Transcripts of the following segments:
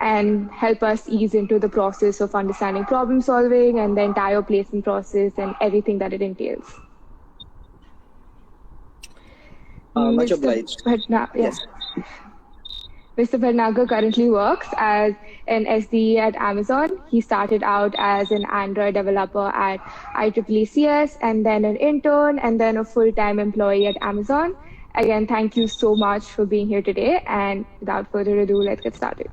and help us ease into the process of understanding problem solving and the entire placement process and everything that it entails. Much obliged. Yes. Mr. Bhatnagar currently works as an SDE at Amazon. He started out as an Android developer at IEEE and then an intern and then a full-time employee at Amazon. Again, thank you so much for being here today. And without further ado, let's get started.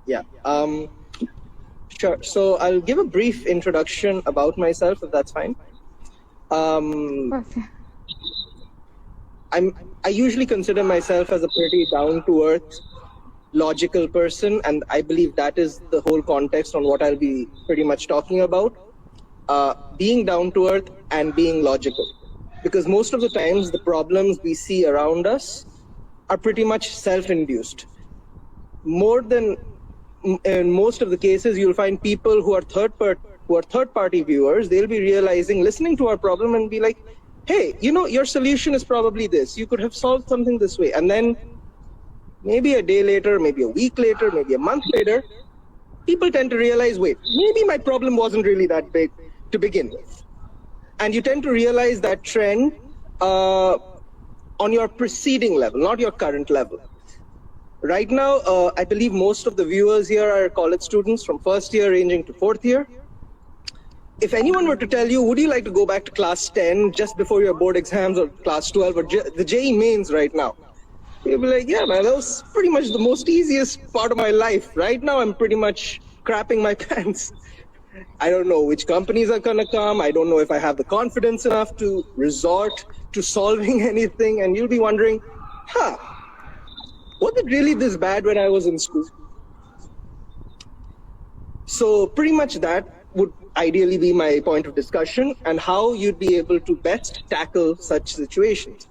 Yeah, sure. So I'll give a brief introduction about myself, if that's fine. I usually consider myself as a pretty down-to-earth, logical person, and I believe that is the whole context on what I'll be pretty much talking about. Being down-to-earth and being logical. Because most of the times, the problems we see around us are pretty much self-induced. In most of the cases, you'll find people who are third-party viewers, they'll be realizing, listening to our problem and be like, hey, you know, your solution is probably this. You could have solved something this way. And then maybe a day later, maybe a week later, maybe a month later, people tend to realize, wait, maybe my problem wasn't really that big to begin with. And you tend to realize that trend on your preceding level, not your current level. Right now, I believe most of the viewers here are college students from first year ranging to fourth year. If anyone were to tell you, would you like to go back to class 10 just before your board exams or class 12 or the JEE mains right now? You'll be like, yeah, man, that was pretty much the most easiest part of my life. Right now, I'm pretty much crapping my pants. I don't know which companies are going to come. I don't know if I have the confidence enough to resort to solving anything. And you'll be wondering, was it really this bad when I was in school? So pretty much that would ideally be my point of discussion and how you'd be able to best tackle such situations.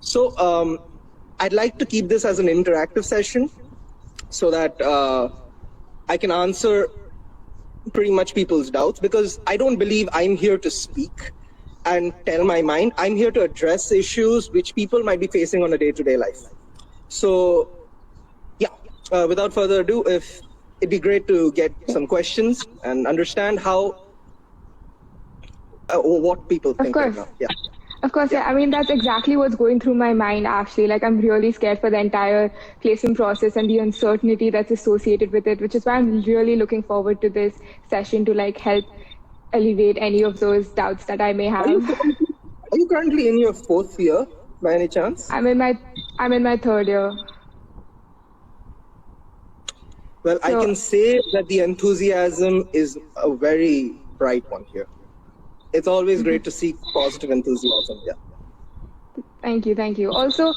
So I'd like to keep this as an interactive session so that I can answer pretty much people's doubts, because I don't believe I'm here to speak and tell my mind. I'm here to address issues which people might be facing on a day-to-day life. So yeah, without further ado, it'd be great to get some questions and understand how what people think right now. Yeah. Of course, yeah. I mean, that's exactly what's going through my mind, actually. Like, I'm really scared for the entire placement process and the uncertainty that's associated with it, which is why I'm really looking forward to this session to, like, help alleviate any of those doubts that I may have. Are you currently in your fourth year, by any chance? I'm in my third year. Well, I can say that the enthusiasm is a very bright one here. It's always great to see positive enthusiasm. Yeah. Thank you. Also,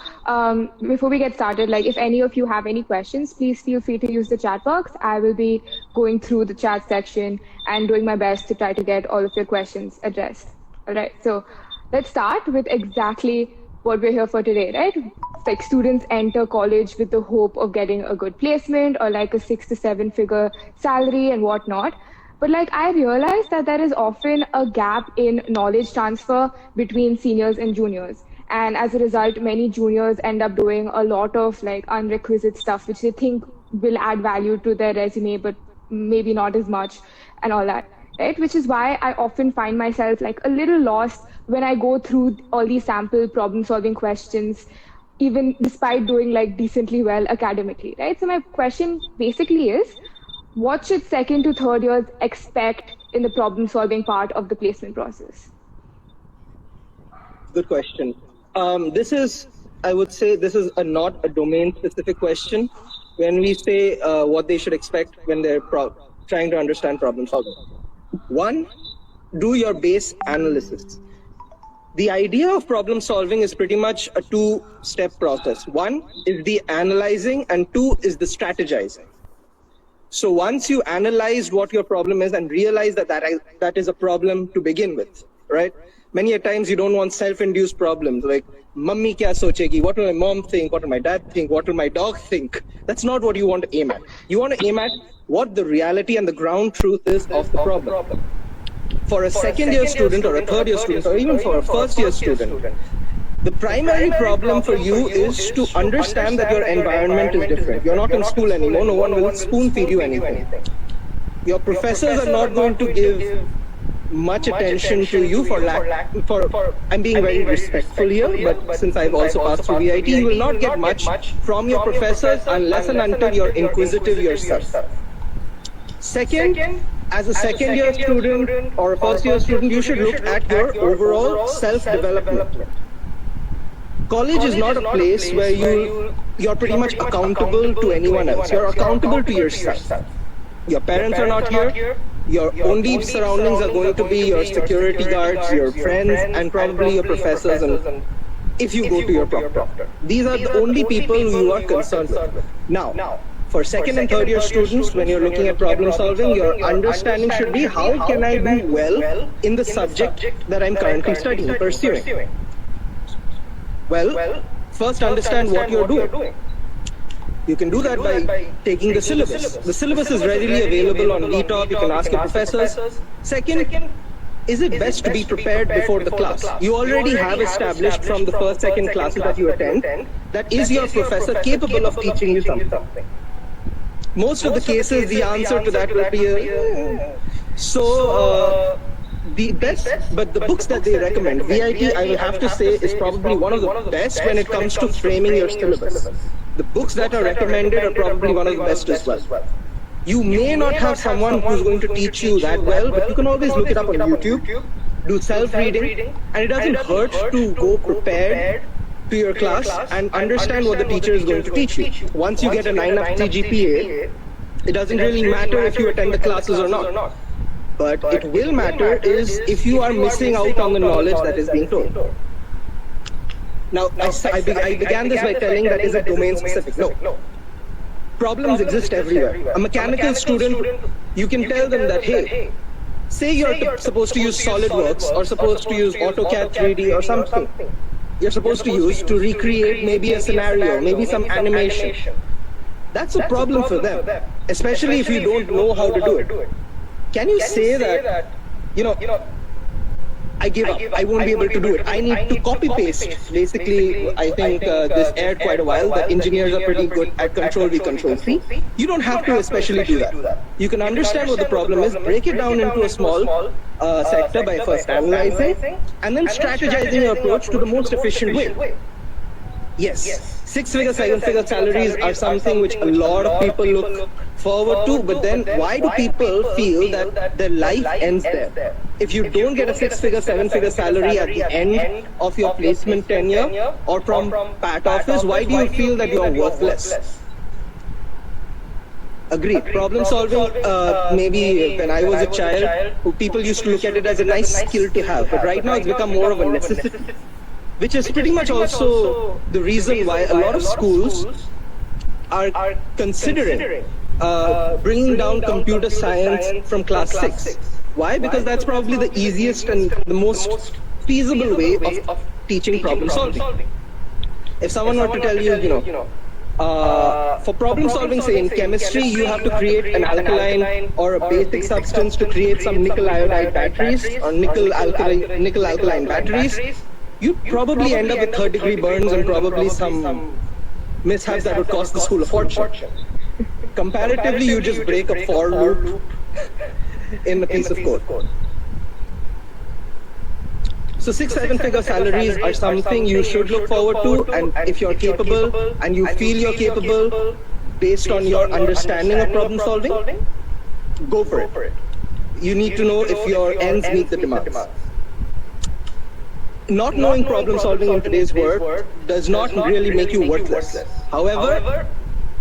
before we get started, like, if any of you have any questions, please feel free to use the chat box. I will be going through the chat section and doing my best to try to get all of your questions addressed. All right. So let's start with exactly what we're here for today, right? Like, students enter college with the hope of getting a good placement or like a 6 to 7 figure salary and whatnot. But like, I realized that there is often a gap in knowledge transfer between seniors and juniors. And as a result, many juniors end up doing a lot of like unrequisite stuff, which they think will add value to their resume, but maybe not as much and all that, right? Which is why I often find myself like a little lost when I go through all these sample problem solving questions, even despite doing like decently well academically, right? So my question basically is, what should second to third years expect in the problem solving part of the placement process? Good question. I would say this is not a domain specific question when we say what they should expect when they're trying to understand problem solving. One, do your base analysis. The idea of problem solving is pretty much a two-step process. One is the analyzing and two is the strategizing. So once you analyze what your problem is and realize that is a problem to begin with, right? Many a times you don't want self-induced problems like, Mummy kya sochegi? What will my mom think? What will my dad think? What will my dog think? That's not what you want to aim at. You want to aim at what the reality and the ground truth is of the problem. For a second-year student or a third-year student or even for a first-year student, The primary problem for you is to understand that your environment is different. You're not in school anymore. No one will spoon feed you anything. Your professors are not going to give much attention to you for I'm being very respectful here, but since I've also passed through VIT, you will not get much from your professors unless and until you're inquisitive yourself. Second, as a second year student or a first year student, you should look at your overall self-development. College is not a place where you're pretty much accountable to anyone else. You're accountable to yourself. Your parents are not here. Your only surroundings are going to be your security guards, your friends, and probably your professors, and if you go to your proctor. These are the only people you are concerned with. Now, for second and third year students, when you're looking at problem solving, your understanding should be, how can I do well in the subject that I'm currently studying, pursuing? Well, first understand what you're doing. You can do that by taking the syllabus. The syllabus is readily available on VTop. You can ask your professors. Second, is it best to be prepared before the class? You already have established from the first, second classes that you attend that is your professor capable of teaching you something. Most of the cases, the answer to that will be the best, but the books that they recommend, VIT, I will have to say, is probably one of the best when it comes to framing your syllabus. The books that are recommended are probably one of the best as well. You may not have someone who's going to teach you that well, but you can always look it up on YouTube, do self-reading, and it doesn't hurt to go prepared to your class and understand what the teacher is going to teach you. Once you get a 9 GPA, it doesn't really matter if you attend the classes or not. But it will matter is if you are missing out on the knowledge that is being told. Now, I began this by telling that is it domain specific. No. Problems exist everywhere. A mechanical student, you can tell them that, hey, say you're supposed to use SolidWorks or supposed to use AutoCAD 3D or something. You're supposed to use to recreate maybe a scenario, maybe some animation. That's a problem for them, especially if you don't know how to do it. Can you say that, I give up, I won't be able to do it, I need to copy paste? Basically, I think this aired quite a while that engineers are pretty good at Control V, Control C. You don't have to especially do that. You can understand what the problem is, break it down into a small sector by first analyzing and then strategizing your approach to the most efficient way. Yes, 6-figure, 7-figure salaries are something which a lot of people look forward to, but then why do people feel that their life ends there? If you don't get a 6-figure, 7-figure salary at the end of your placement tenure or from PAT office, why do you feel that you are worthless? Agreed. Problem solving, maybe when I was a child, people used to look at it as a nice skill to have, but right now it's become more of a necessity, which is pretty much also the reason why a lot of schools are considering bringing down computer science from class 6. Why? Because that's probably the easiest and the most feasible way of teaching problem solving. If someone were to tell you, for problem solving, say in chemistry, you have to create an alkaline or a basic substance to create some nickel iodide batteries or nickel alkaline batteries, you'd probably end up with third-degree burns and probably some mishaps that would cost the school a fortune. Comparatively, you just break a for loop in a piece of code. So 6-7-figure salaries are something you should look forward to, and if you're capable and you feel you're capable based on your understanding of problem solving, go for it. You need to know if your ends meet the demands. Not knowing problem solving in today's world does not really make you worthless. However,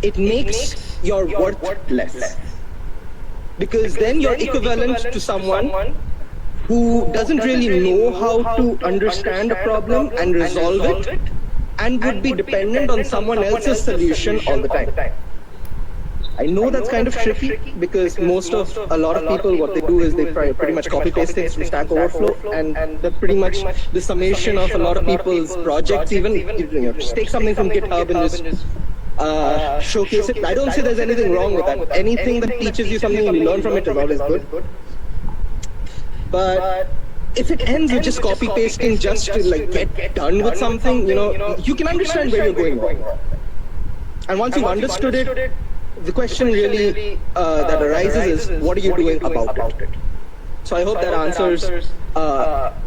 it makes your worth less. Because then you're equivalent to someone who doesn't really know how to understand a problem and resolve it and would be dependent on someone else's solution all the time. I know that's kind of tricky because a lot of people, what they do is they pretty much copy paste things from Stack Overflow, and that's pretty much the summation of a lot of people's projects. Even just take something from GitHub and just showcase it. I don't say there's anything wrong with that. Anything that teaches you something and you learn from it is always good. But if it ends with just copy pasting just to like get done with something, you can understand where you're going wrong. And once you've understood it, the question really that arises is, what are you doing about it? So I hope that answers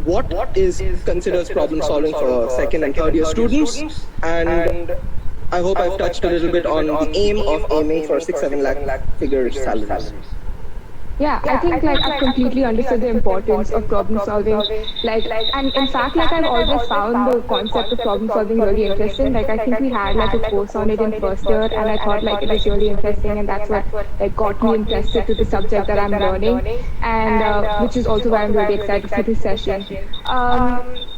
what is considered problem solving for second and third year students. And I hope I've touched a little bit on the aim of aiming for 6-7 lakh figure salaries. Yeah, I think like I've completely understood the importance of problem solving. And in fact, like I've always found the concept of problem solving really interesting. Like I think we had like a course on it in first year, and I thought like it was really interesting, and that's what like got me interested to the subject that I'm learning, and which is also why I'm really excited for this session.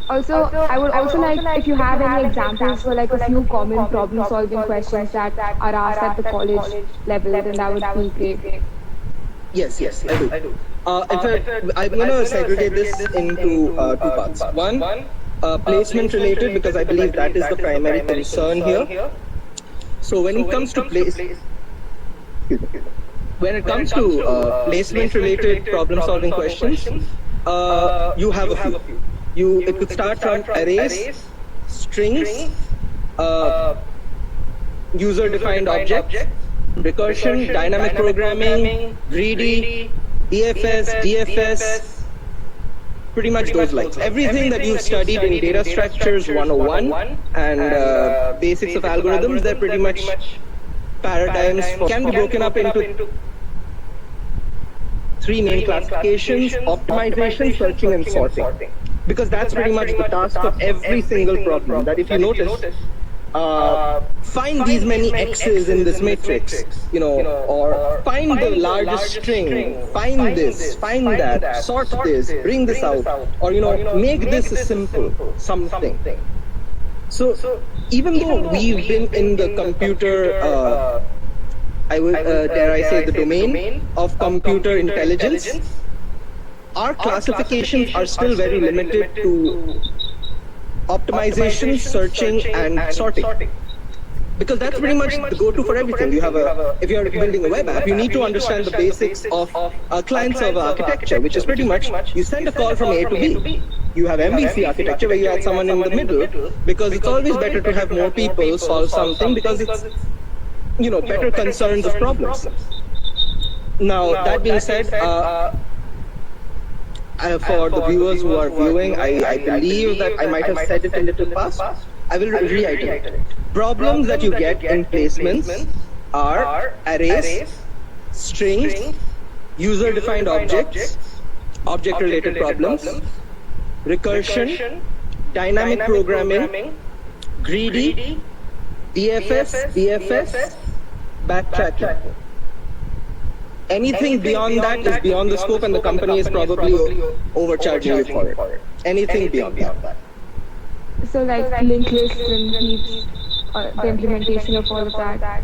Also, I would also like if you have any examples for like a few common problem solving questions that are asked at the college level, then that would be great. Yes, I do. In fact, I'm going to segregate this into two parts. One, placement related, because I believe that is the primary concern here. So when it comes to placement related problem solving questions, you have a few. It could start from arrays, strings, user defined objects, recursion, dynamic programming, greedy, BFS, DFS, pretty much those lines. Everything that you've studied in Data Structures 101 and Basics of Algorithms, they're pretty much paradigms can be broken up into three main classifications: optimization, searching, and sorting. Because that's pretty much the task of every single problem. That if you notice, find these many x's in this matrix, or find the largest string, find this, find that, sort this, bring this out, or make this a simple something. So even though we've been in the computer, dare I say, the domain of computer intelligence, our classifications are still very limited to optimization, searching, and sorting. Because that's pretty much the go-to for everything. If you're building a web app, you need to understand the basics of client-server architecture, which is pretty much you send a call from A to B. You have MVC architecture where you add someone in the middle, because it's always better to have more people solve something, because it's better concerns of problems. Now that being said, for the viewers who are viewing, I believe that I might have said it a little past. I will reiterate it. Problems that you get in placements are arrays, strings, user-defined objects, object-related problems, recursion, dynamic programming, greedy, DFS, BFS, backtracking. Anything beyond that is beyond the scope, and the company is probably overcharging you for it. Anything beyond that. So like linked lists and heaps, the implementation of all of that.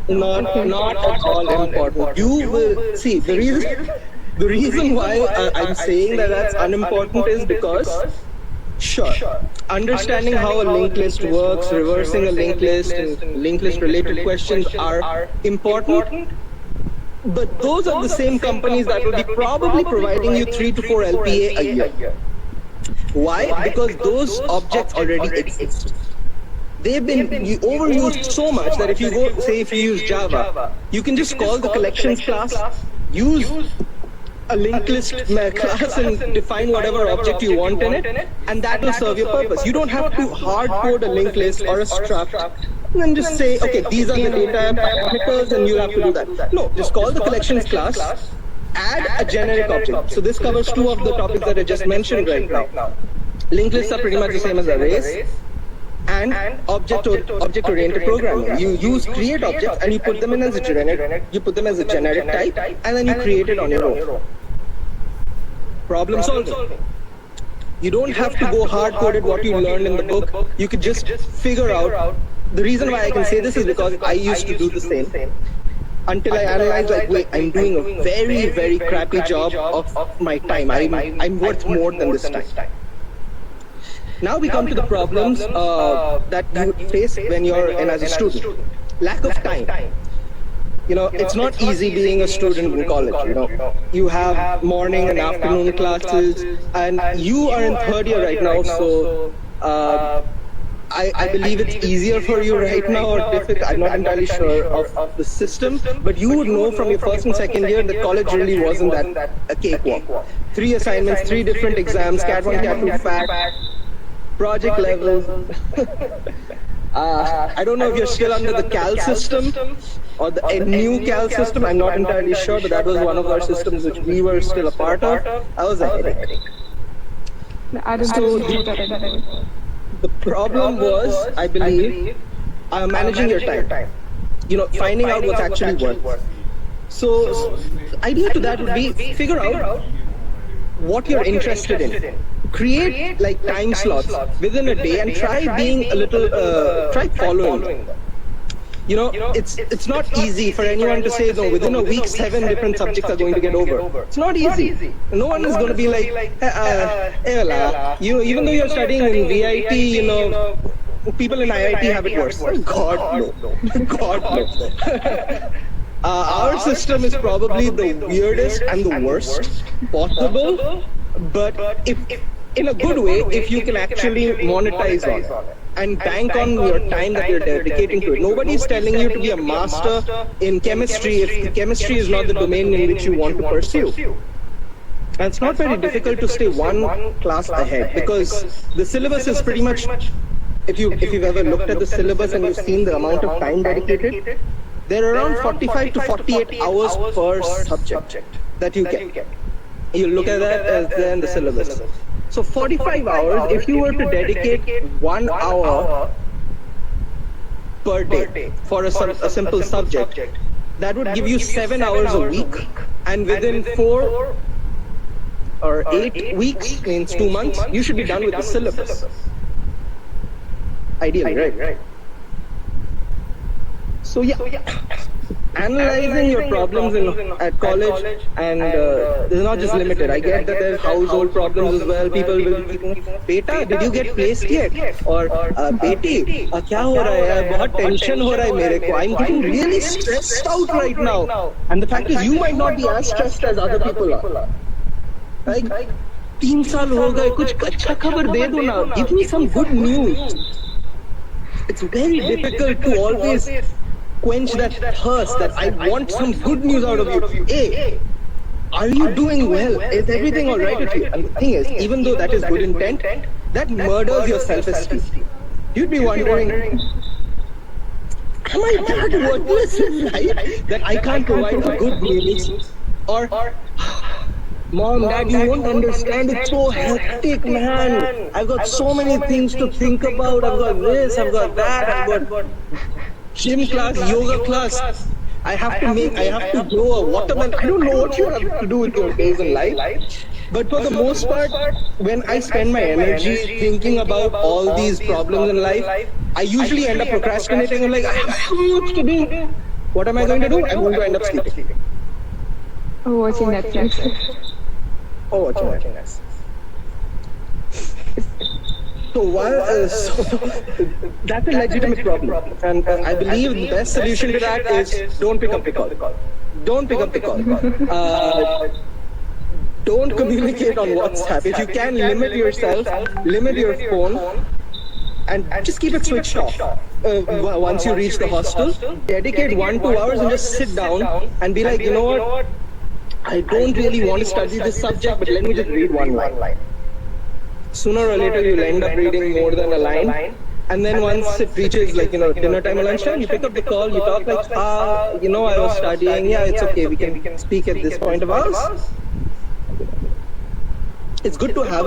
Not at all important. You will see the reason why I'm saying that that's unimportant is because, sure, understanding how a linked list works, reversing a linked list, and linked list related questions are important. But those are the same companies that will be probably providing you 3 to 4 LPA a year. Why? Because those objects already exist. They've been overused so much that if you use Java, you can just call the collections class, use a linked list class and define whatever object you want in it, and that will serve your purpose. You don't have to hard code a linked list or a struct and then just say, okay, these are the data parameters and you'll have to do that. No, just call the collections class, add a generic object. So this covers two of the topics that I just mentioned right now. Linked lists are pretty much the same as arrays and object-oriented programming. You use create objects and you put them in as a generic type, and then you create it on your own. Problem solving. You don't have to go hard-coded what you learned in the book. You could just figure out. The reason why I can say this is because I used to do the same. Until I analyzed, like, wait, I'm doing a very, very crappy job of my time. I'm worth more than this time. Now we come to the problems that you face when you're in as a student. Lack of time. it's not easy being a student in college. You have morning and afternoon classes, and you are in third year right now, so I believe it's easier for you right now or difficult. I'm not entirely sure of the system, but you would know from your first and second year that college really wasn't that a cakewalk. 3 assignments, 3 different exams, Cat 1, Cat 2, FAT, project level. I don't know if you're still under the CAL system or the new CAL system. I'm not entirely sure, but that was one of our systems which we were still a part of. That was a headache. The problem was, I believe, managing your time. Finding out what's actually worth. So, the idea to that would be figure out what you're interested in. Create like time slots within a day and try being a little, try following. It's not easy for anyone to say, no, within a week, 7 different subjects are going to get over. It's not easy. No one is going to be like, even though you're studying in VIT, people in IIT have it worse. God, no. God, no. Our system is probably the weirdest and the worst possible, but if in a good way, if you can actually monetize on it and bank on your time that you're dedicating to it. Nobody's telling you to be a master in chemistry if chemistry is not the domain in which you want to pursue. And it's not very difficult to stay one class ahead because the syllabus is pretty much, if you've ever looked at the syllabus and you've seen the amount of time dedicated, there are around 45 to 48 hours per subject that you get. You look at that as then the syllabus. So 45 hours, if you were to dedicate 1 hour per day for a simple subject, that would give you 7 hours a week, and within 4 or 8 weeks, means 2 months, you should be done with the syllabus. Ideally, right? So yeah, analyzing your problems at college, and this is not just limited. I get that there's household problems as well. People will be thinking, "Beta, did you get placed yet?" Or "Beti, क्या हो रहा है? बहुत tension हो रहा है मेरे को. I'm getting really stressed out right now." And the fact is, you might not be as stressed as other people are. Like 3 साल हो गए, कुछ अच्छा खबर दे दो ना. Give me some good news. It's very difficult to always quench that thirst that I want some good news out of you. Hey, are you doing well? Is everything all right with you? And the thing is, even though that is good intent, that murders your self-esteem. You'd be wondering, am I that worthless in life that I can't provide a good news? Or, Mom, Dad, you won't understand. It's so hectic, man. I've got so many things to think about. I've got this, I've got that, I've got gym class, yoga class. I have to grow a watermelon. I don't know what you have to do with your days in life. But for the most part, when I spend my energy thinking about all these problems in life, I usually end up procrastinating. I'm like, I have so much to do. What am I going to do? I'm going to end up sleeping. Oh, watching Netflix. Oh, watching Netflix. So that's a legitimate problem, and I believe the best solution to that is don't pick up the call. Don't pick up the call. Don't communicate on WhatsApp. If you can, limit yourself, limit your phone, and just keep it switched off. Once you reach the hostel, dedicate 1-2 hours and just sit down and be like, you know what? I don't really want to study this subject, but let me just read one line. Sooner or later, you'll end up reading more than a line. And then once it reaches dinner time or lunchtime, you pick up the call, you talk like, I was studying. Yeah, it's okay. We can speak at this point of ours. It's good to have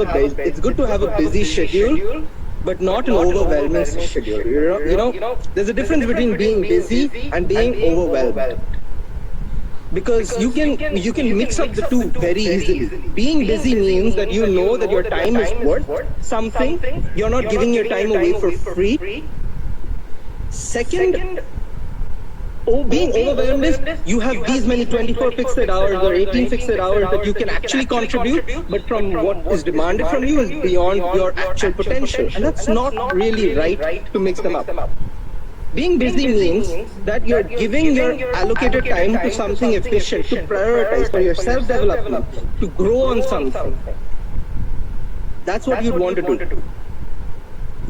a busy schedule, but not an overwhelming schedule. There's a difference between being busy and being overwhelmed. Because you can mix up the two very easily. Being busy means that you know that your time is worth something. You're not giving your time away for free. Second, being overwhelmed is you have these many 24 fixed hours or 18 fixed hours that you can actually contribute, but from what is demanded from you is beyond your actual potential. And that's not really right to mix them up. Being busy means that you're giving your allocated time to something efficient, to prioritize for your self-development, to grow on something. That's what you'd want to do.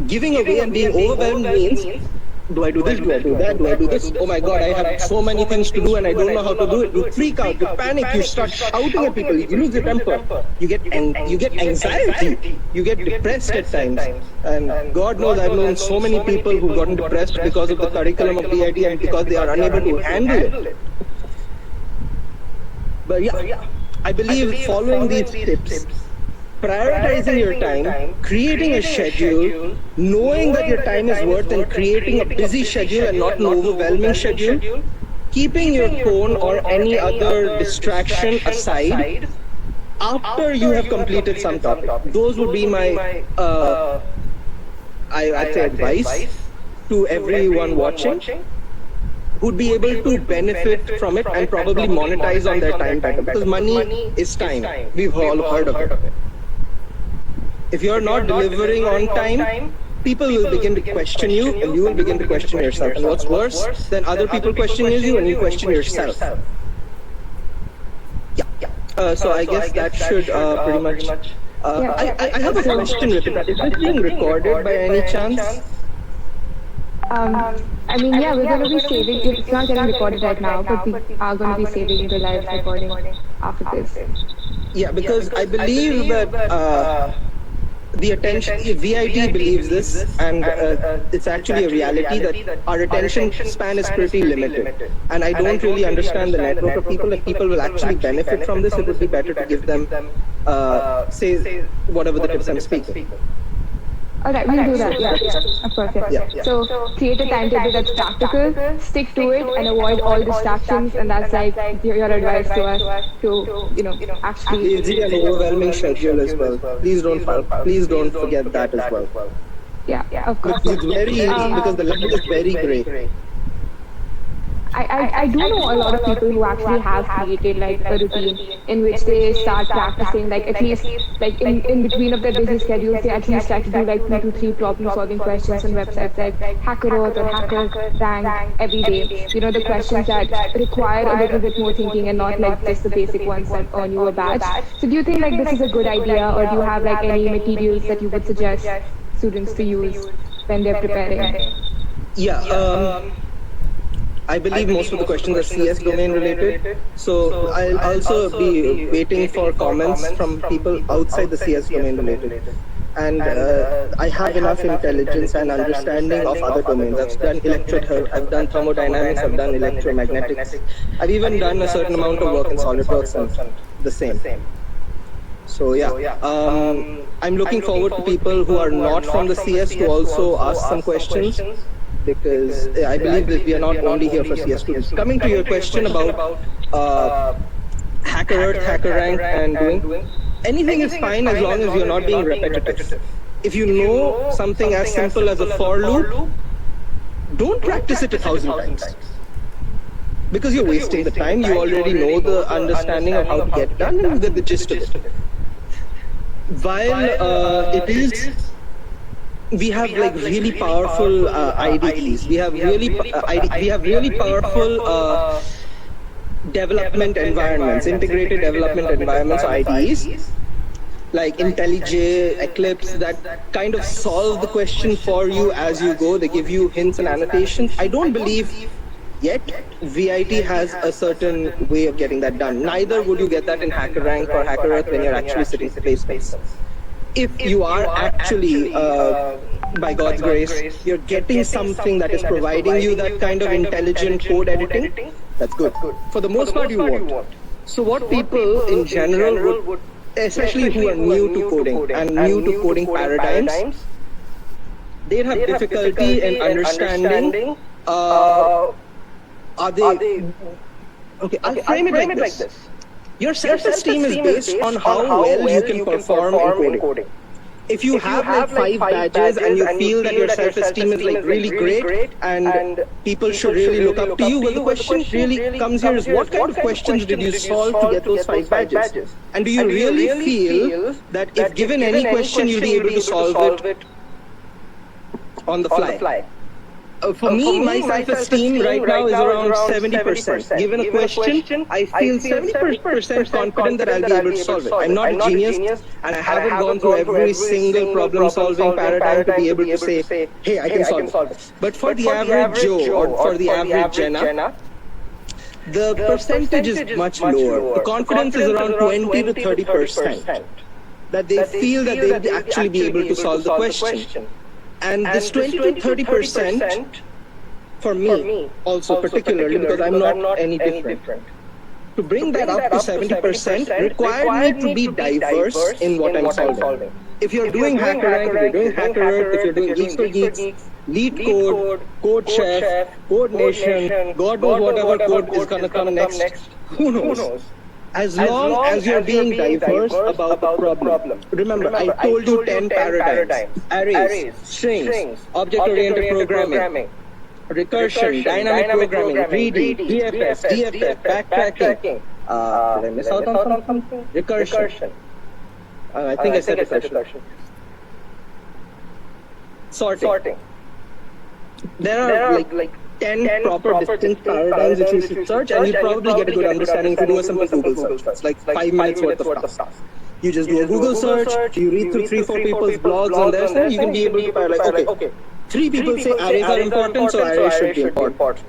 Giving away and being overwhelmed means, do I do this? Do I do that? Do I do this? Oh my God, I have so many things to do and I don't know how to do it. You freak out, you panic, you start shouting at people, you lose your temper, you get anxiety, you get depressed at times. And God knows I've known so many people who've gotten depressed because of the curriculum of VIT and because they are unable to handle it. But yeah, I believe following these tips, prioritizing your time, creating a schedule, knowing that your time is worth and creating a busy schedule and not an overwhelming schedule, keeping your phone or any other distraction aside after you have completed some topic. Those would be my, I'd say advice to everyone watching who'd be able to benefit from it and probably monetize on their time better, because money is time. We've all heard of it. If you're not delivering on time, people will begin to question you and you will begin to question yourself. And what's worse than other people questioning you and you question yourself. Yeah. So I guess that should pretty much... I have a question with it. Is this being recorded by any chance? I mean, yeah, we're going to be saving, it's not getting recorded right now, but we are going to be saving the live recording after this. Yeah, because I believe that the attention, VIT believes this, and it's actually a reality that our attention span is pretty limited. And I don't really understand the network of people. If people will actually benefit from this, it would be better to give them, say, whatever the tips I'm speaking. All right, we'll do that. Yeah, of course. Yeah. So create a timetable that's practical, stick to it, and avoid all distractions. And that's like your advice to us to actually easy and overwhelming schedule as well. Please don't forget that as well. Yeah, of course. It's very easy because the line is very gray. I do know a lot of people who actually have created like a routine in which they start practicing, like at least like in between of their busy schedules, they at least try to do like 2 to 3 problem solving questions on websites like HackerOath or HackerRank every day. The questions that require a little bit more thinking and not like just the basic ones that earn you a badge. So do you think like this is a good idea, or do you have like any materials that you would suggest students to use when they're preparing? Yeah. I believe most of the questions are CS domain related, so I'll also be waiting for comments from people outside the CS domain related. And I have enough intelligence and understanding of other domains. I've done electrotherm, I've done thermodynamics, I've done electromagnetics. I've even done a certain amount of work in SolidWorks and the same. So yeah, I'm looking forward to people who are not from the CS to also ask some questions, because I believe that we are not only here for CS students. Coming to your question about HackerOath, HackerRank, and doing, anything is fine as long as you're not being repetitive. If you know something as simple as a for loop, don't practice it 1,000 times. Because you're wasting the time. You already know the understanding of how to get done and you get the gist of it. While it is, we have like really powerful IDEs. We have really powerful development environments, integrated development environments, IDEs, like IntelliJ, Eclipse, that kind of solve the question for you as you go. They give you hints and annotations. I don't believe yet VIT has a certain way of getting that done. Neither would you get that in HackerRank or HackerOath when you're actually sitting face-to-face. If you are actually, by God's grace, you're getting something that is providing you that kind of intelligent code editing, that's good. For the most part, you won't. So what people in general would, especially who are new to coding and new to coding paradigms, they have difficulty in understanding, are they, okay, I'll frame it like this. Your self-esteem is based on how well you can perform in coding. If you have like 5 badges and you feel that your self-esteem is like really great and people should really look up to you, well, the question really comes here is, what kind of questions did you solve to get those 5 badges? And do you really feel that if given any question, you'll be able to solve it on the fly? For me, my self-esteem right now is around 70%. Given a question, I feel 70% confident that I'll be able to solve it. I'm not a genius, and I haven't gone through every single problem-solving paradigm to be able to say, hey, I can solve it. But for the average Joe or for the average Jenna, the percentage is much lower. The confidence is around 20 to 30%. That they feel that they will actually be able to solve the question. And this 20 to 30% for me also particularly because I'm not any different. To bring that up to 70% required me to be diverse in what I'm solving. If you're doing HackerRank, if you're doing HackerEarth, if you're doing Geeks for Geeks, Lead Code, Code Chef, Code Nation, God knows whatever code is going to come next, who knows? As long as you're being diverse about the problem. Remember, I told you 10 paradigms. Arrays, strings, object-oriented programming, recursion, dynamic programming, greedy, DFS, backtracking. Did I miss out on something? Recursion. I think I said recursion. Sorting. There are like 10 proper distinct paradigms which you should search, and you probably get a good understanding to do a simple Google search. It's like 5 minutes worth of task. You just do a Google search, you read through 3-4 people's blogs on their side, you can be able to find like, okay, 3 people say arrays are important, so arrays should be important.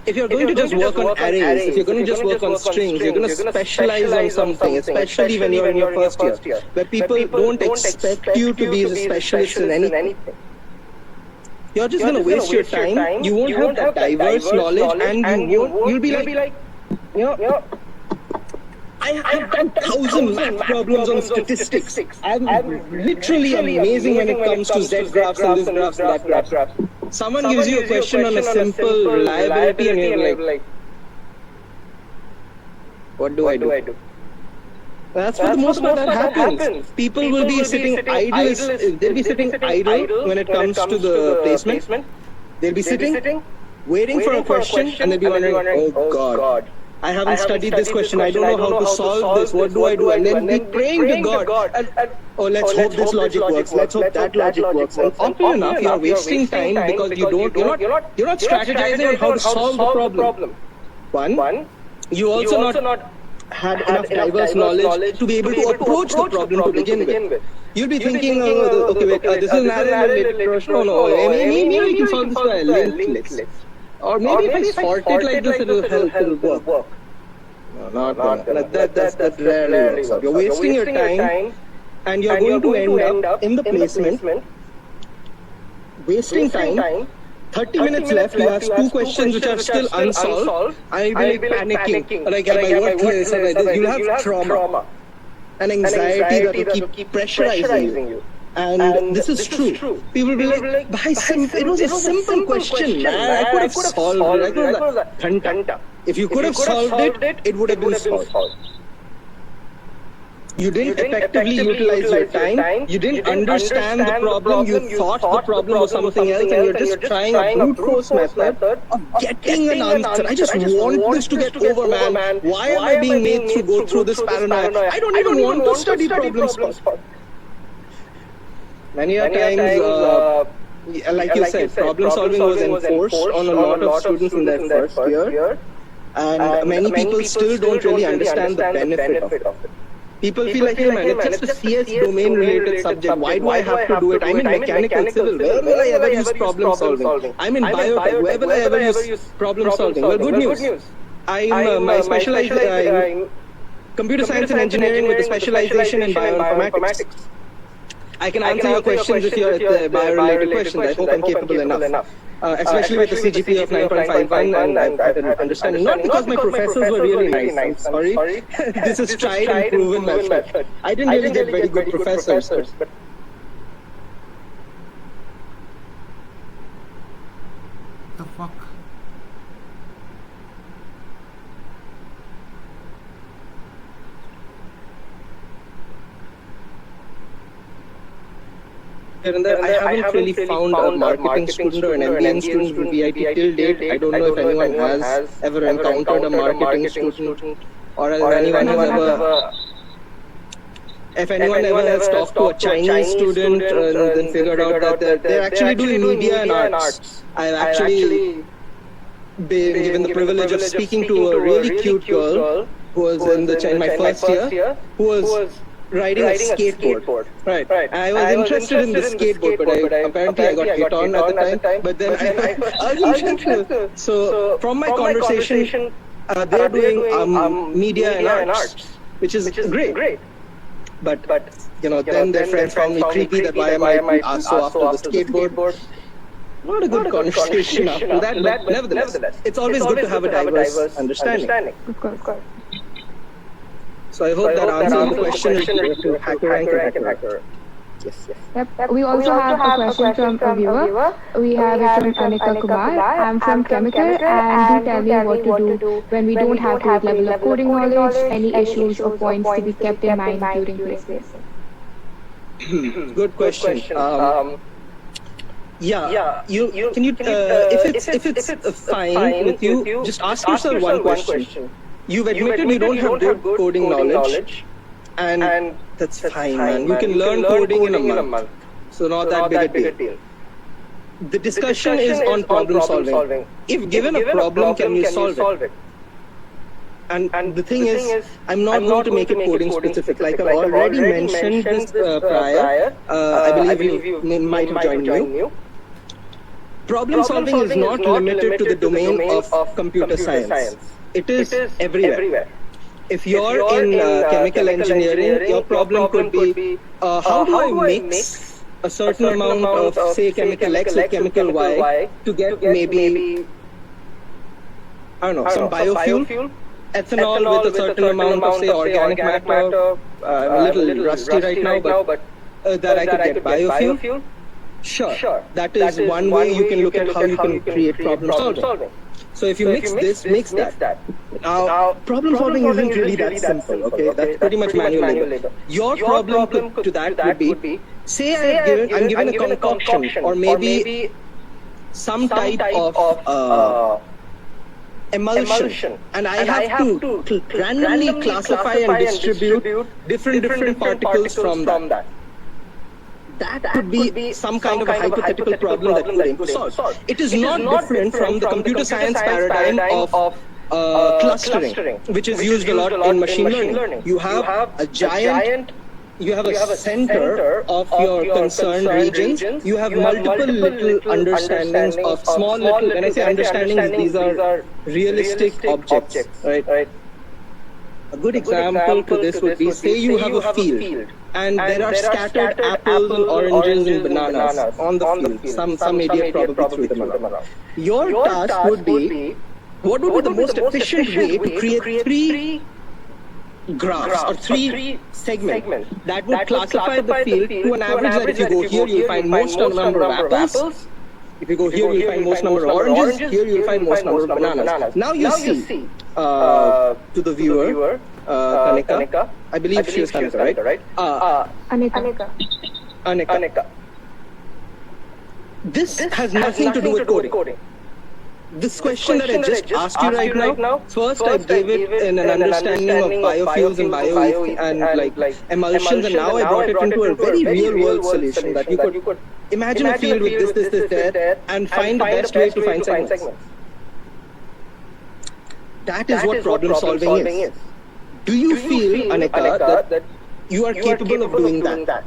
If you're going to just work on arrays, if you're going to just work on strings, you're going to specialize on something, especially when you're in your first year, where people don't expect you to be a specialist in anything. You're just going to waste your time, you won't have that diverse knowledge, and you'll be like, I've done 1,000 math problems on statistics. I'm literally amazing when it comes to Z graphs and this graphs and that graphs. Someone gives you a question on a simple reliability and you're like, what do I do? That's for the most part that happens. People will be sitting idle. They'll be sitting idle when it comes to the placement. They'll be sitting, waiting for a question, and they'll be wondering, oh God, I haven't studied this question. I don't know how to solve this. What do I do? And then be praying to God. Oh, let's hope this logic works. Let's hope that logic works. And often enough, you're wasting time because you're not strategizing on how to solve the problem. One, you also not had enough diverse knowledge to be able to approach the problem to begin with. You'll be thinking, okay, wait, this is an array-related question. No, maybe we can solve this by a linked list. Or maybe if I sort it like this, it'll work. No, not gonna. That rarely works out. You're wasting your time, and you're going to end up in the placement, wasting time. 30 minutes left, you have 2 questions which are still unsolved, and you'll be like panicking. Like, am I worthless? You'll have trauma and anxiety that will keep pressurizing you. And this is true. People will be like, it was a simple question, man. I could have solved it. If you could have solved it, it would have been solved. You didn't effectively utilize your time. You didn't understand the problem. You thought the problem was something else, and you're just trying a brute force method of getting an answer. I just want this to get over, man. Why am I being made to go through this paranoia? I don't even want to study problem solving. Many times, like you said, problem solving was enforced on a lot of students in their first year, and many people still don't really understand the benefit of it. People feel like, hey man, it's just a CS domain related subject. Why do I have to do it? I'm in mechanical civil. Where will I ever use problem solving? I'm in biotech. Where will I ever use problem solving? Well, good news. My specialization in computer science and engineering with a specialization in bioinformatics. I can answer your questions if you're at the bio-related questions. I hope I'm capable enough. Especially with the CGPA of 9.51 and understanding. Not because my professors were really nice. I'm sorry. This is tried and proven method. I didn't really get very good professors. But the fuck? I haven't really found a marketing student or an MBA student with VIP till date. I don't know if anyone has ever encountered a marketing student or anyone has ever If anyone ever has talked to a Chinese student and then figured out that they're actually doing media and arts, I've actually been given the privilege of speaking to a really cute girl who was in my first year, who was riding a skateboard. Right. I was interested in the skateboard, but apparently I got hit on at the time. But then I was interested. So from my conversation, they're doing media and arts, which is great. But then their friends found me creepy that why am I asked so after the skateboard. Not a good conversation after that, but nevertheless, it's always good to have a diverse understanding. Of course. So I hope that answers the question to hacker rank and hacker. Yes. Yep. We also have a question from a viewer. We have it from Anika Kumar. I'm from Chemical, and do tell me what to do when we don't have great level of coding knowledge, any issues or points to be kept in mind during placement. Good question. If it's fine with you, just ask yourself one question. You've admitted you don't have good coding knowledge, and that's fine, man. You can learn coding in a month, so not that big a deal. The discussion is on problem solving. If given a problem, can you solve it? And the thing is, I'm not going to make it coding specific. Like I've already mentioned this prior. I believe you might have joined new. Problem solving is not limited to the domain of computer science. It is everywhere. If you're in chemical engineering, your problem could be how do I mix a certain amount of, say, chemical X with chemical Y to get maybe, I don't know, some biofuel? Ethanol with a certain amount of, say, organic matter. I'm a little rusty right now, but that I could get biofuel. Sure. That is one way you can look at how you can create problem solving. So if you mix that. Now, problem solving isn't really that simple, okay? That's pretty much manual labor. Your problem to that would be, say I'm given a concoction or maybe some type of emulsion, and I have to randomly classify and distribute different particles from that. That could be some kind of a hypothetical problem that you aim to solve. It is not different from the computer science paradigm of clustering, which is used a lot in machine learning. You have a center of your concerned regions. You have multiple little understandings of small little, when I say understandings, these are realistic objects, right? A good example to this would be, say you have a field, and there are scattered apples and oranges and bananas on the field. Some idiot probably threw them around. Your task would be, what would be the most efficient way to create three graphs or three segments that would classify the field to an average that if you go here, you'll find most number of apples. If you go here, you'll find most number of oranges. Here, you'll find most number of bananas. Now you see, to the viewer, Kanika, I believe she is Kanika, right? Anika. This has nothing to do with coding. This question that I just asked you right now, first I gave it in an understanding of biofuels and bioethanol and like emulsions, and now I brought it into a very real world solution that you could imagine a field with this, there, and find the best way to find segments. That is what problem solving is. Do you feel, Anika, that you are capable of doing that?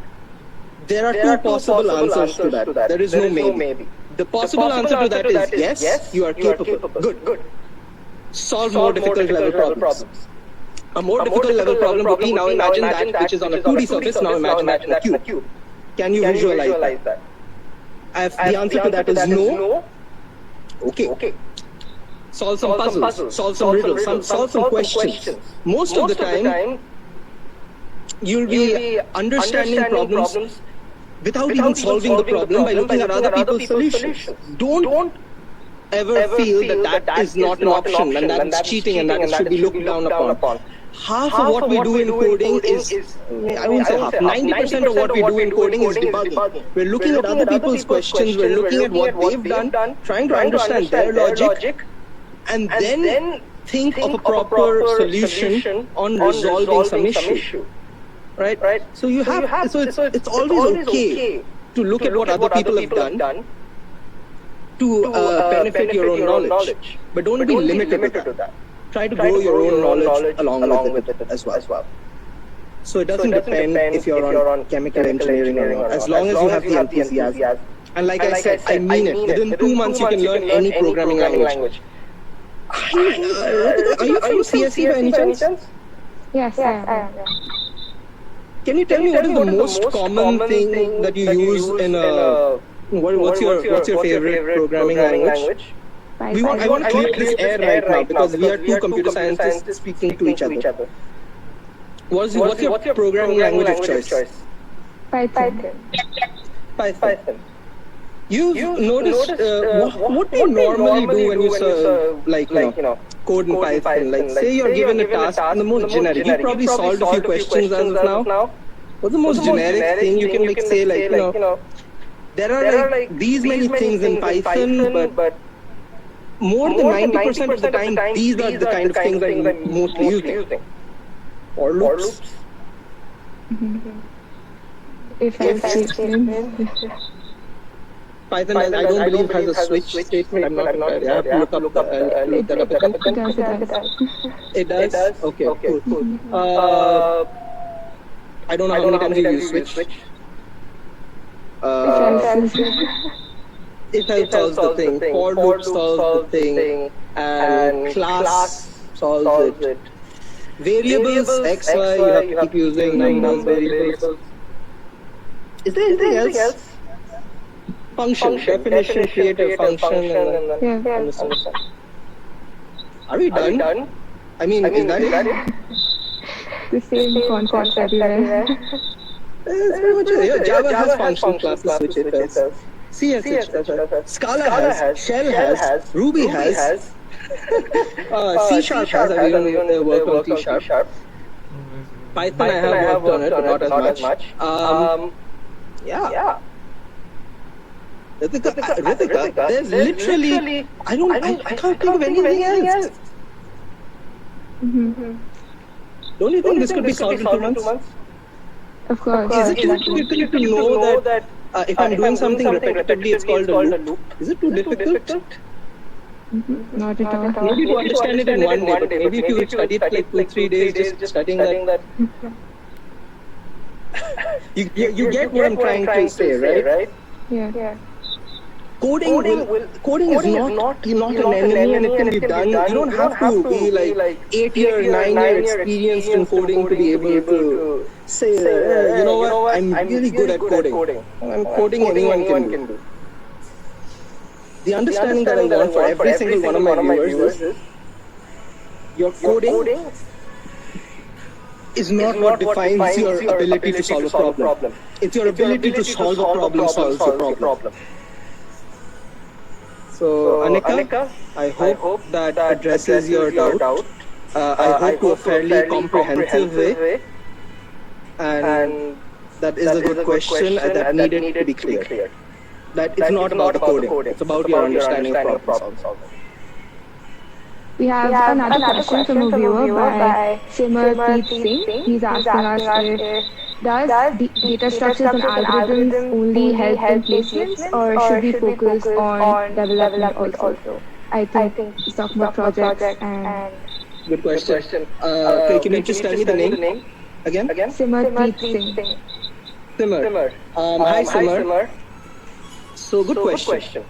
There are two possible answers to that. There is no maybe. The possible answer to that is yes, you are capable. Good. Solve more difficult level problems. A more difficult level problem would be, now imagine that which is on a 2D surface, now imagine that in a cube. Can you visualize that? The answer to that is no. Okay. Solve some puzzles, solve some riddles, solve some questions. Most of the time, you'll be understanding problems without even solving the problem by looking at other people's solutions. Don't ever feel that is not an option and that is cheating and that should be looked down upon. Half of what we do in coding is, I won't say half, 90% of what we do in coding is debugging. We're looking at other people's questions, we're looking at what they've done, trying to understand their logic, and then think of a proper solution on resolving some issue. right? So you have, so it's always okay to look at what other people have done to benefit your own knowledge, but don't be limited to that. Try to grow your own knowledge along with it as well. So it doesn't depend if you're on chemical engineering or not, as long as you have the enthusiasm. And like I said, I mean it. Within 2 months, you can learn any programming language. Are you from CSE by any chance? Yes, I am. Can you tell me what is the most common thing that you use in a... What's your favorite programming language? I want to clear this air right now because we are two computer scientists speaking to each other. What's your programming language of choice? Python. You've noticed what do you normally do when you code in Python? Like, say you're given a task in the most generic. You probably solved a few questions as of now. What's the most generic thing you can say? There are these many things in Python, but more than 90% of the time, these are the kind of things that I'm mostly using. Or loops. If Python, I don't believe has a switch statement. I'm not sure. I have to look that up again. It does? Okay, cool. I don't know how many times you use switch. It solves the thing. For loop solves the thing. And class solves it. Variables, X, Y, you have to keep using numbers, variables. Is there anything else? Function, definition, create a function. Are we done? I mean, is that it? The same concept everywhere. It's very much it. Java has function classes, which it does. CSS does. Scala has. Shell has. Ruby has. C# has. I even worked on C#. Python, I have worked on it, but not as much. Yeah. Ritika, there's literally, I can't think of anything else. Don't you think this could be solved in 2 months? Of course. Is it too difficult to know that if I'm doing something repetitively, it's called a loop? Is it too difficult? Not at all. Maybe to understand it in 1 day, but maybe if you study it like 2-3 days just studying that. You get what I'm trying to say, right? Yeah. Coding is not an enemy, and it can be done. You don't have to be like 8-year, 9-year experienced in coding to be able to say, you know what, I'm really good at coding. I'm coding anyone can do. The understanding that I want for every single one of my viewers is your coding is not what defines your ability to solve a problem. It's your ability to solve a problem solves the problem. So, Anika, I hope that addresses your doubt. I hope to a fairly comprehensive way. And that is a good question that needed to be cleared. That it's not about the coding, it's about your understanding of problem solving. We have another question from a viewer by Simarpreet Singh. He's asking us if does data structures and algorithms only help in placements, or should we focus on development also? I think he's talking about projects and... Good question. Can you just tell me the name again? Simarpreet Singh. Simar. Hi Simar. So good question.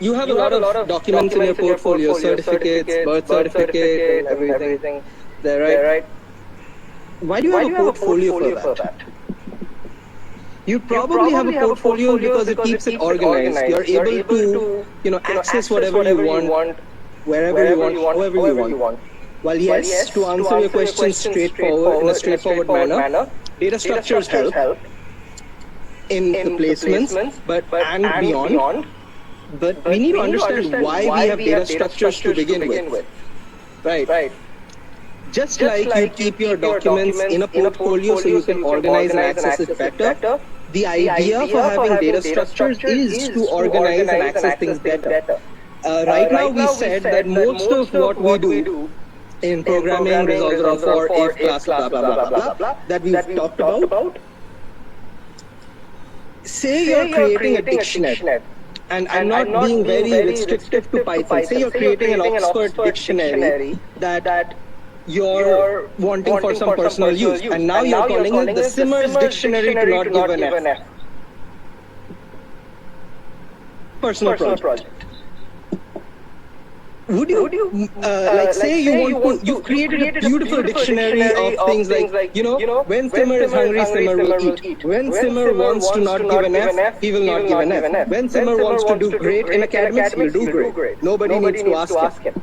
You have a lot of documents in your portfolio, certificates, birth certificate, everything. There, right? Why do you have a portfolio for that? You probably have a portfolio because it keeps it organized. You're able to, access whatever you want, wherever you want, however you want. While yes, to answer your question in a straightforward manner, data structures help in the placements, and beyond. But we need to understand why we have data structures to begin with. Right. Just like you keep your documents in a portfolio so you can organize and access it better, the idea for having data structures is to organize and access things better. Right now we said that most of what we do in programming resolves around for if class blah blah blah blah blah that we've talked about. Say you're creating a dictionary, and I'm not being very restrictive to Python. Say you're creating an Oxford dictionary that you're wanting for some personal use, and now you're calling it the Simmer's dictionary to not give an F. Personal project. Would you like say you've created a beautiful dictionary of things like, when Simmer is hungry, Simmer will eat. When Simmer wants to not give an F, he will not give an F. When Simmer wants to do great in academics, he'll do great. Nobody needs to ask him.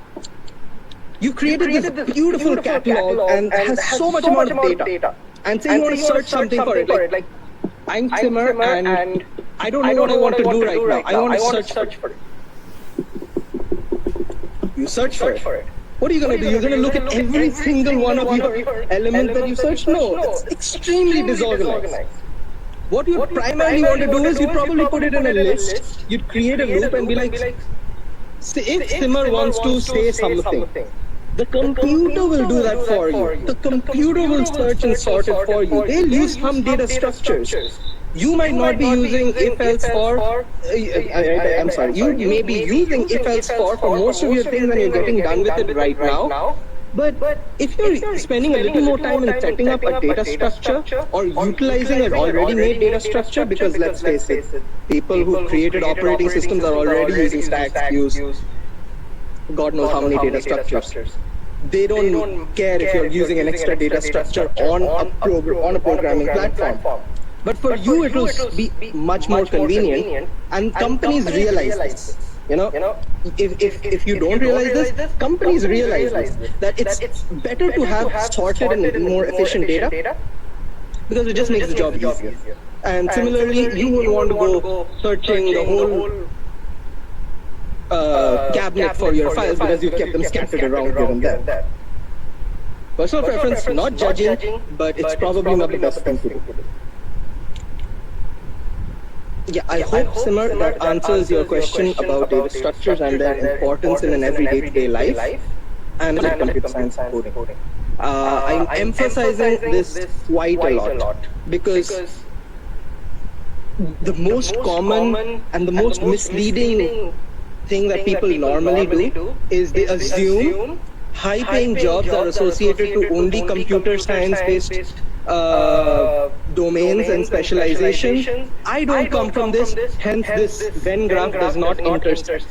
You created this beautiful catalog and has so much amount of data. And say you want to search something for it, like I'm Simmer and I don't know what I want to do right now. I want to search for it. You search for it. What are you going to do? You're going to look at every single one of your elements that you search? No, it's extremely disorganized. What you primarily want to do is you probably put it in a list. You'd create a loop and be like, if Simmer wants to say something, the computer will do that for you. The computer will search and sort it for you. They'll use some data structures. You might not be using if-else for, I'm sorry, you may be using if-else for most of your things and you're getting done with it right now. But if you're spending a little more time in setting up a data structure or utilizing an already made data structure, because let's face it, people who created operating systems are already using stacks, queues, God knows how many data structures. They don't care if you're using an extra data structure on a programming platform. But for you, it will be much more convenient, and companies realize this. If you don't realize this, companies realize this, that it's better to have sorted and more efficient data, because it just makes the job easier. And similarly, you will want to go searching the whole cabinet for your files because you've kept them scattered around here and there. Personal preference, not judging, but it's probably not the best thing to do. Yeah, I hope, Simmer, that answers your question about data structures and their importance in an everyday day life and computer science coding. I'm emphasizing this quite a lot because the most common and the most misleading thing that people normally do is they assume high-paying jobs are associated to only computer science-based domains and specializations. I don't come from this, hence this Venn graph does not intersect.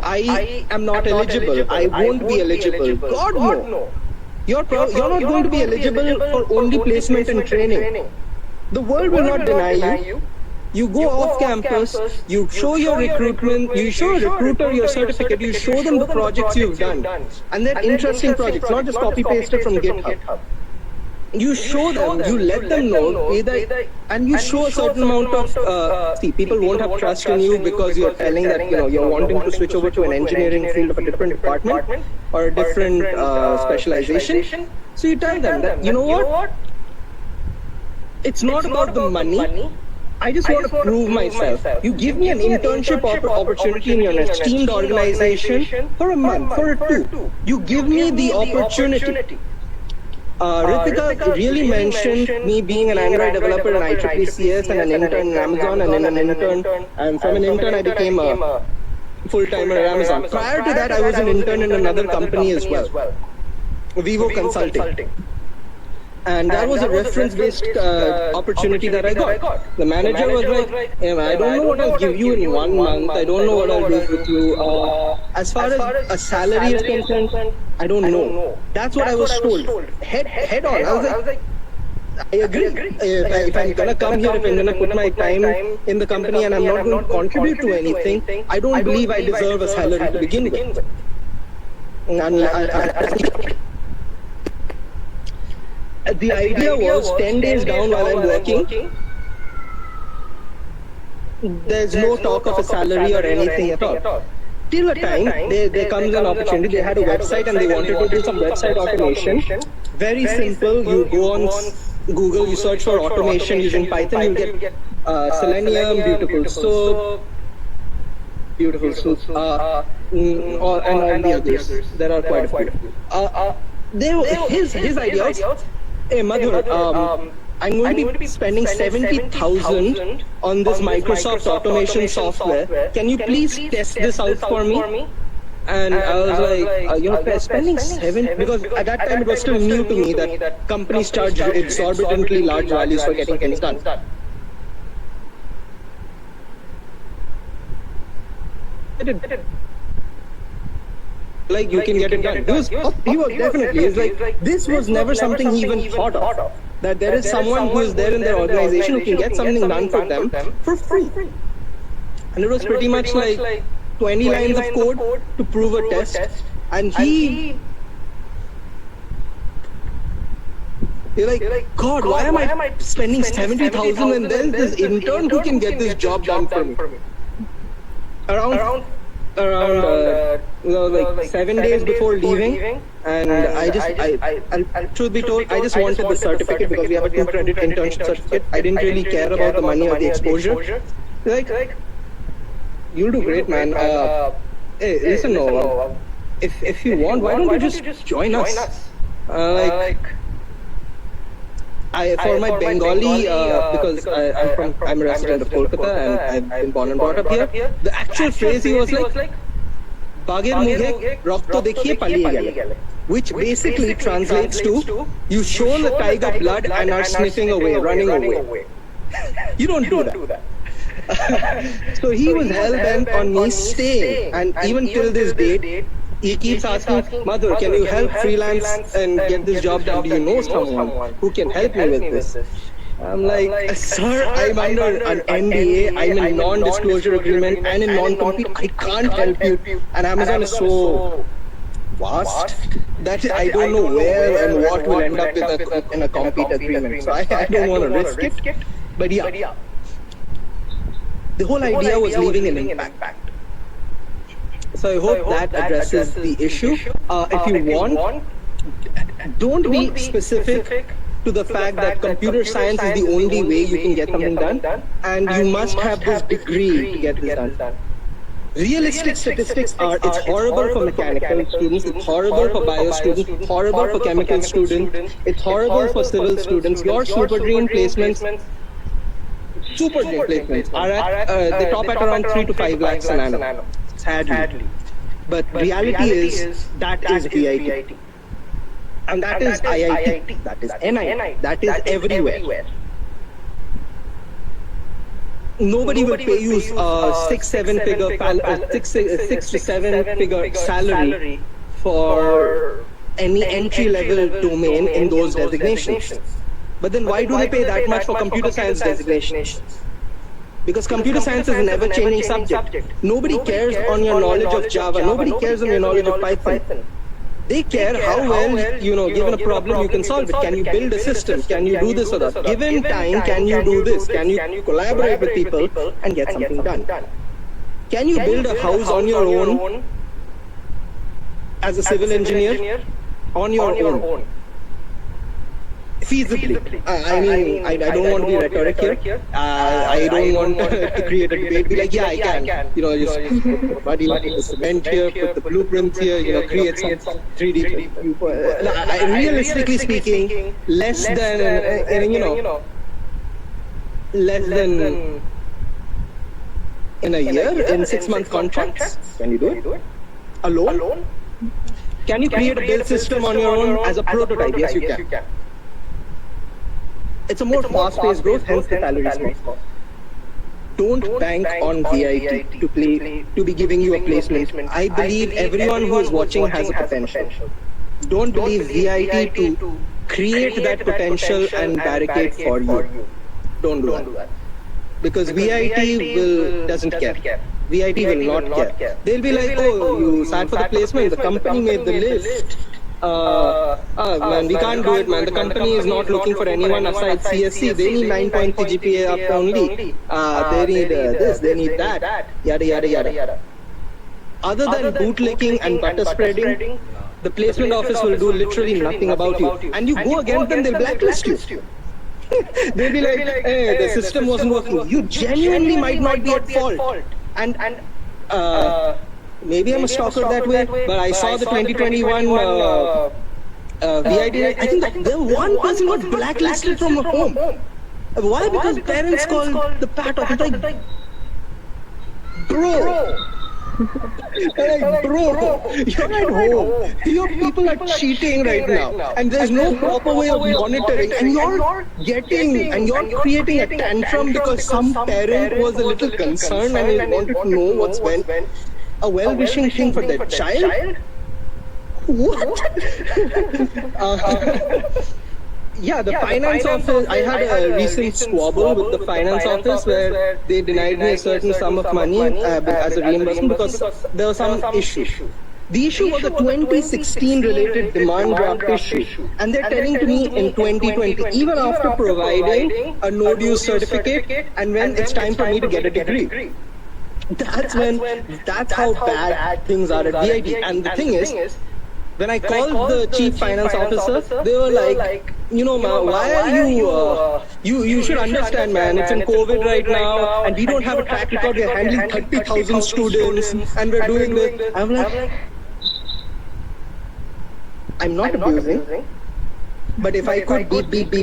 I am not eligible. I won't be eligible. God no. You're not going to be eligible for only placement and training. The world will not deny you. You go off campus, you show your recruitment, you show a recruiter your certificate, you show them the projects you've done. And they're interesting projects, not just copy-pasted from GitHub. You show them, you let them know, and you show a certain amount of, people won't have trust in you because you're telling that, you're wanting to switch over to an engineering field of a different department or a different specialization. So you tell them that, you know what? It's not about the money. I just want to prove myself. You give me an internship opportunity in your esteemed organization for a month, for a two. You give me the opportunity. Ritika really mentioned me being an Android developer in IEEE and an intern in Amazon, and from an intern I became a full-timer at Amazon. Prior to that, I was an intern in another company as well, Vivo Consulting. And that was a reference-based opportunity that I got. The manager was like, I don't know what I'll give you in 1 month. I don't know what I'll do with you. As far as a salary is concerned, I don't know. That's what I was told. Head on. I was like, I agree. If I'm going to come here, if I'm going to put my time in the company and I'm not going to contribute to anything, I don't believe I deserve a salary to begin with. The idea was 10 days down while I'm working, there's no talk of a salary or anything at all. Till a time, there comes an opportunity. They had a website and they wanted to do some website automation. Very simple. You go on Google, you search for automation using Python, you get Selenium, Beautiful Soap, beautiful soup, and all the others. There are quite a few. His idea was, hey Madhur, I'm going to be spending 70,000 on this Microsoft automation software. Can you please test this out for me? And I was like, you're spending because at that time it was still new to me that companies charge exorbitantly large values for getting things done. Like, you can get it done. He was definitely, it's like, this was never something he even thought of. That there is someone who is there in their organization who can get something done for them for free. And it was pretty much like 20 lines of code to prove a test. And you're like, God, why am I spending 70,000 and there's this intern who can get this job done for me? Around like 7 days before leaving, and truth be told, I just wanted the certificate because we have a 2-credit internship certificate. I didn't really care about the money or the exposure. Like, you'll do great, man. Hey, listen, no, if you want, why don't you just join us? For my Bengali, because I'm a resident of Kolkata and I've been born and brought up here, the actual phrase he was like, "Bagher mughe rakto dekhiye paliye gele," which basically translates to, you show the tiger blood and are sniffing away, running away. You don't do that. So he was hell-bent on me staying, and even till this date, he keeps asking, Madhur, can you help freelance and get this job done? Do you know someone who can help me with this? I'm like, sir, I'm under an NDA, I'm in non-disclosure agreement and in non-compete, I can't help you. And Amazon is so vast that I don't know where and what will end up in a compete agreement. So I don't want to risk it. But yeah, the whole idea was leaving an impact. So I hope that addresses the issue. If you want, don't be specific to the fact that computer science is the only way you can get something done, and you must have this degree to get this done. Realistic statistics are, it's horrible for mechanical students, it's horrible for bio students, it's horrible for chemical students, it's horrible for civil students. Your super dream placements are at, they top at around 3 to 5 lakhs an annum. Sadly. But reality is, that is VIT. And that is IIT, that is NIT, that is everywhere. Nobody will pay you 6 to 7 figure salary for any entry-level domain in those designations. But then why do they pay that much for computer science designations? Because computer science is an ever-changing subject. Nobody cares on your knowledge of Java. Nobody cares on your knowledge of Python. They care how well, given a problem, you can solve it. Can you build a system? Can you do this or that? Given time, can you do this? Can you collaborate with people and get something done? Can you build a house on your own as a civil engineer? On your own. Feasibly. I don't want to be rhetoric here. I don't want to create a debate. Be like, yeah, I can. Just put the cement here, put the blueprints here, create some 3D. Realistically speaking, less than in a year, in 6-month contracts. Can you do it? Alone? Can you create a build system on your own as a prototype? Yes, you can. It's a more fast-paced growth, hence the salary is more. Don't bank on VIT to be giving you a placement. I believe everyone who is watching has a potential. Don't believe VIT to create that potential and barricade for you. Don't do that. Because VIT doesn't care. VIT will not care. They'll be like, oh, you sat for the placement, the company made the list. Man, we can't do it, man. The company is not looking for anyone aside CSC. They need 9.3 GPA up only. They need this, they need that. Yada, yada, yada. Other than bootlicking and butter spreading, the placement office will do literally nothing about you. And you go against them, they'll blacklist you. They'll be like, hey, the system wasn't working. You genuinely might not be at fault. And Maybe I'm a stalker that way, but I saw the 2021 VIT. I think that the one person got blacklisted from a home. Why? Because parents called the pat off. It's like, bro. Like, bro, you're at home. Your people are cheating right now, and there's no proper way of monitoring, and you're creating a tantrum because some parent was a little concerned and he wanted to know what's when. A well-wishing thing for their child? What? Yeah, the finance office, I had a recent squabble with the finance office where they denied me a certain sum of money as a reimbursement because there was some issue. The issue was a 2016 related demand draft issue, and they're telling to me in 2020, even after providing a no dues certificate and when it's time for me to get a degree. That's how bad things are at VIT. And the thing is, when I called the chief finance officer, they were like, you know, why are you should understand, man, it's in COVID right now, and we don't have a track record, we're handling 30,000 students, and we're doing this. I'm like, I'm not abusing, but if I could beep,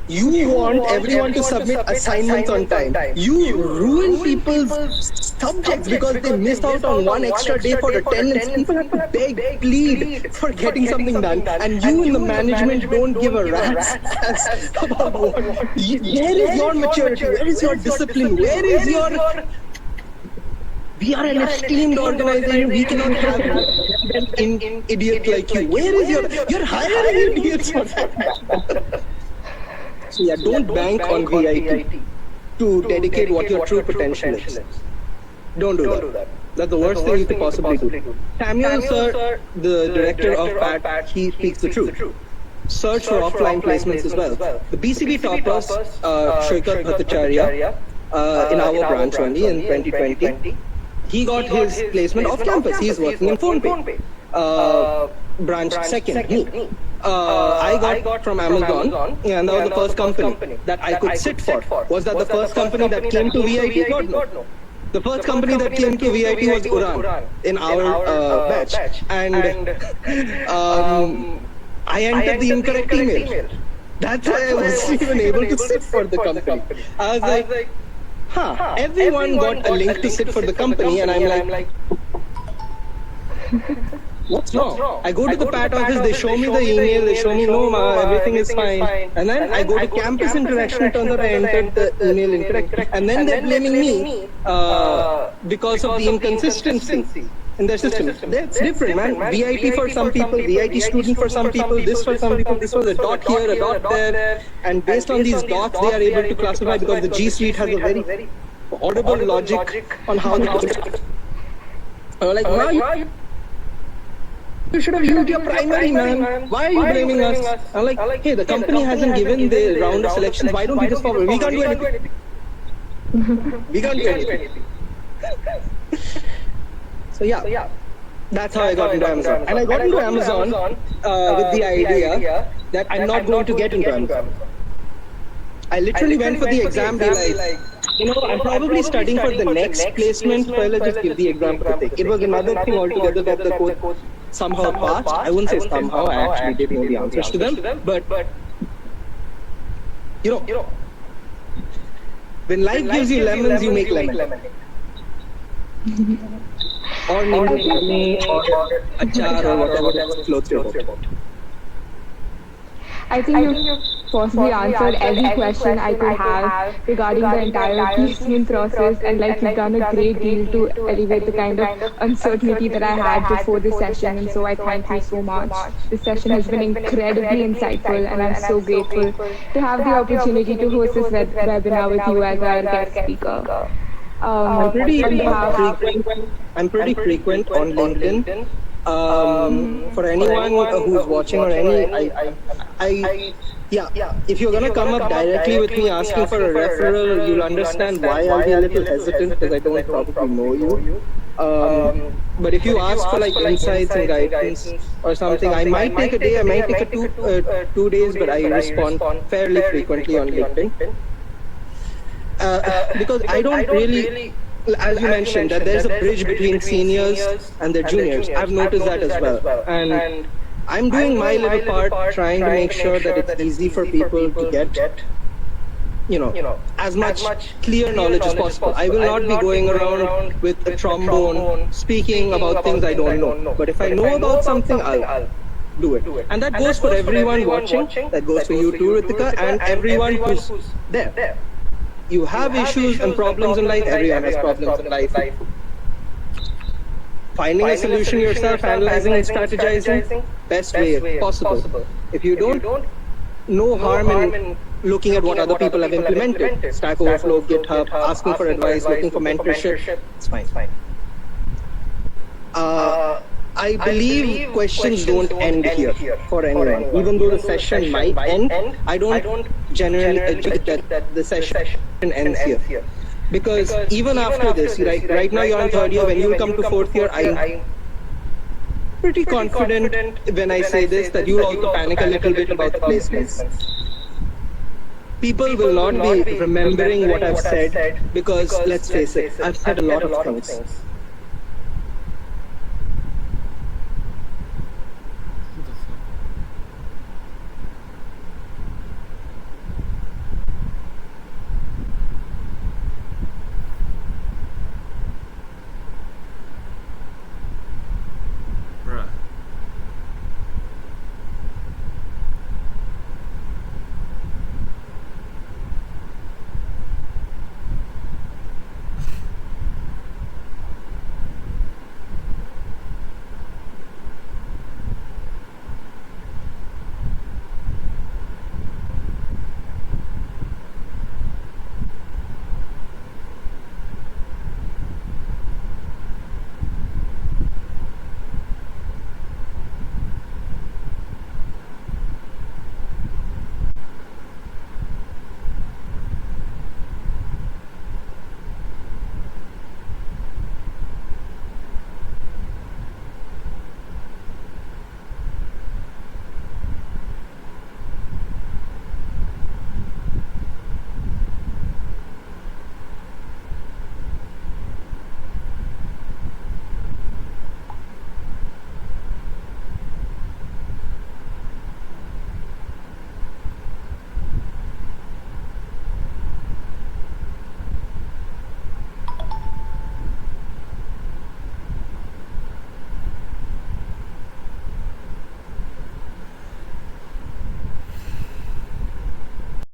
you want everyone to submit assignments on time. You ruin people's subjects because they missed out on one extra day for attendance. People have to beg, plead for getting something done. And you in the management don't give a rat's ass about what. Where is your maturity? Where is your discipline? Where is your... We are an esteemed organization. We cannot have an idiot like you. Where is you're hiring idiots for that. So yeah, don't bank on VIT to dedicate what your true potential is. Don't do that. That's the worst thing you could possibly do. Samuel Sir, the director of PAT, he speaks the truth. Search for offline placements as well. The BCB toppers, Shoikat Bhattacharya, in our branch only in 2020, he got his placement off campus. He is working in PhonePe. Branch second, me. I got from Amazon, and that was the first company that I could sit for. Was that the first company that came to VIT? God, no. The first company that came to VIT was Uran in our batch. And I entered the incorrect email. That's why I wasn't even able to sit for the company. I was like, everyone got a link to sit for the company, and I'm like, what's wrong? I go to the PAT office, they show me the email, they show me, no, everything is fine. And then I go to campus interaction, turns out I entered the email incorrect. And then they're blaming me because of the inconsistency in their system. That's different, man. VIT for some people, VIT student for some people, this for some people, this was a dot here, a dot there. And based on these dots, they are able to classify because the G Suite has a very audible logic on how they like, why? You should have used your primary, man. Why are you blaming us? I'm like, hey, the company hasn't given the round of selections. Why don't we just forward? We can't do anything. We can't do anything. So yeah, that's how I got into Amazon. And I got into Amazon with the idea that I'm not going to get into Amazon. I literally went for the exam, be like, you know, I'm probably studying for the next placement, so let's just give the exam for the take. It was another thing altogether that the coach somehow passed. I wouldn't say somehow, I actually did know the answers to them. But you know, when life gives you lemons, you make lemon. Or nimbu or achar or whatever floats your boat. I think you possibly answered every question I could have regarding the entire placement process, and like you've done a great deal to alleviate the kind of uncertainty that I had before this session, and so I thank you so much. This session has been incredibly insightful, and I'm so grateful to have the opportunity to host this webinar with you as our guest speaker. I'm pretty frequent on LinkedIn. For anyone who's watching or if you're gonna come up directly with me asking for a referral, you'll understand why I'll be a little hesitant because I don't probably know you. But if you ask for like insights and guidance or something, I might take a day, I might take a 2 days, but I respond fairly frequently on LinkedIn. Because I don't really as you mentioned, that there's a bridge between seniors and their juniors. I've noticed that as well. And I'm doing my little part trying to make sure that it's easy for people to get, as much clear knowledge as possible. I will not be going around with a trombone speaking about things I don't know. But if I know about something, I'll do it. And that goes for everyone watching, that goes for you too, Ritika, and everyone who's there. You have issues and problems in life, everyone has problems in life. Finding a solution yourself, analyzing and strategizing, best way possible. If you don't, no harm in looking at what other people have implemented. Stack Overflow, GitHub, asking for advice, looking for mentorship, it's fine. I believe questions don't end here for anyone. Even though the session might end, I don't generally admit that the session ends here. Because even after this, right now you're on third year, when you come to fourth year, I'm pretty confident when I say this that you'll also panic a little bit about the placements. People will not be remembering what I've said because, let's face it, I've said a lot of things.